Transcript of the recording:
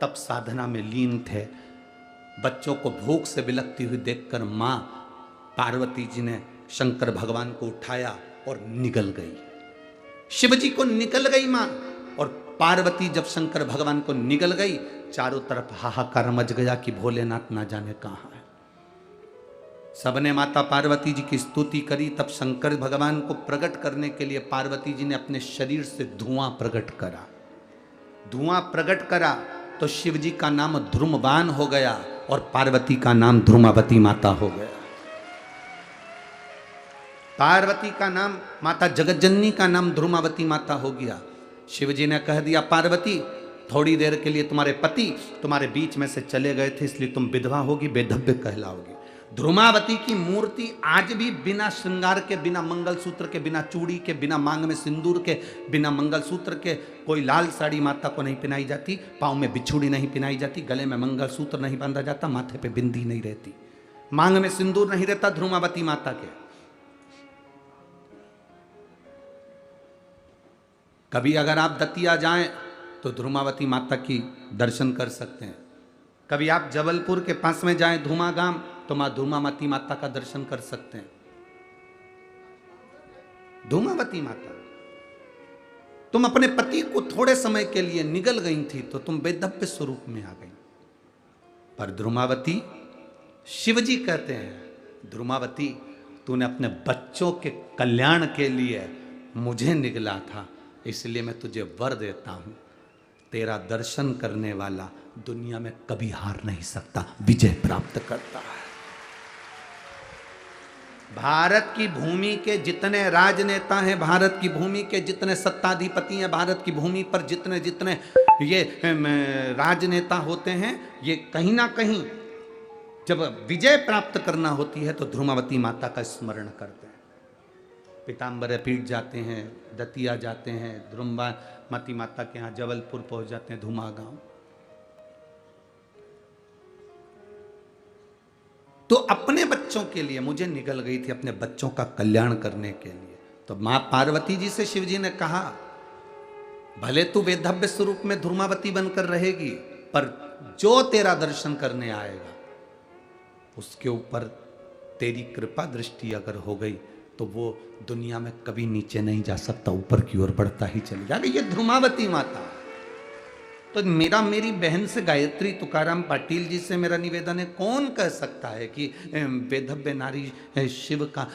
तप साधना में लीन थे। बच्चों को भूख से बिलखती हुई देखकर मां पार्वती जी ने शंकर भगवान को उठाया और निगल गई। शिव जी को निगल गई मां, और पार्वती जब शंकर भगवान को निगल गई, चारों तरफ हाहाकार मच गया कि भोलेनाथ ना जाने कहां है। सबने माता पार्वती जी की स्तुति करी। तब शंकर भगवान को प्रकट करने के लिए पार्वती जी ने अपने शरीर से धुआं प्रकट करा। धुआं प्रकट करा तो शिव जी का नाम ध्रुमबान हो गया और पार्वती का नाम ध्रुमावती माता हो गया। पार्वती का नाम, माता जगतजननी का नाम ध्रुमावती माता हो गया। शिव जी ने कह दिया, पार्वती थोड़ी देर के लिए तुम्हारे पति तुम्हारे बीच में से चले गए थे, इसलिए तुम विधवा होगी, बेधव्य कहलाओगी। ध्रुमावती की मूर्ति आज भी बिना श्रृंगार के, बिना मंगलसूत्र के, बिना चूड़ी के, बिना मांग में सिंदूर के, बिना मंगलसूत्र के कोई लाल साड़ी माता को नहीं पहनाई जाती, पाँव में बिछुड़ी नहीं पहनाई जाती, गले में मंगलसूत्र नहीं बांधा जाता, माथे पे बिंदी नहीं रहती, मांग में सिंदूर नहीं रहता ध्रुमावती माता के। कभी अगर आप दतिया जाएं तो ध्रुमावती माता की दर्शन कर सकते हैं। कभी आप जबलपुर के पास में जाएं धुमा गांव, तो मां धूमावती माता का दर्शन कर सकते हैं। धूमावती माता, तुम अपने पति को थोड़े समय के लिए निगल गई थी तो तुम बेधव्य स्वरूप में आ गई। पर ध्रुमावती, शिवजी कहते हैं, ध्रुमावती तूने अपने बच्चों के कल्याण के लिए मुझे निगला था, इसलिए मैं तुझे वर देता हूं, तेरा दर्शन करने वाला दुनिया में कभी हार नहीं सकता, विजय प्राप्त करता है। भारत की भूमि के जितने राजनेता हैं, भारत की भूमि के जितने सत्ताधिपति हैं, भारत की भूमि पर जितने जितने ये राजनेता होते हैं, ये कहीं ना कहीं जब विजय प्राप्त करना होती है तो ध्रुमावती माता का स्मरण करते हैं। पीताम्बर पीठ जाते हैं, दतिया जाते हैं, ध्रुमावती माता के यहाँ जबलपुर पहुंच जाते हैं, धुमा गांव। तो अपने बच्चों के लिए मुझे निकल गई थी, अपने बच्चों का कल्याण करने के लिए। तो मां पार्वती जी से शिव जी ने कहा, भले तू वेधव्य स्वरूप में ध्रुमावती बनकर रहेगी, पर जो तेरा दर्शन करने आएगा उसके ऊपर तेरी कृपा दृष्टि अगर हो गई तो वो दुनिया में कभी नीचे नहीं जा सकता, ऊपर की ओर बढ़ता ही चले जाएगा। ये ध्रुमावती माता। तो मेरी बहन से गायत्री तुकाराम पाटिल जी से मेरा निवेदन है, कौन कह सकता है कि वेधव्य नारी शिव का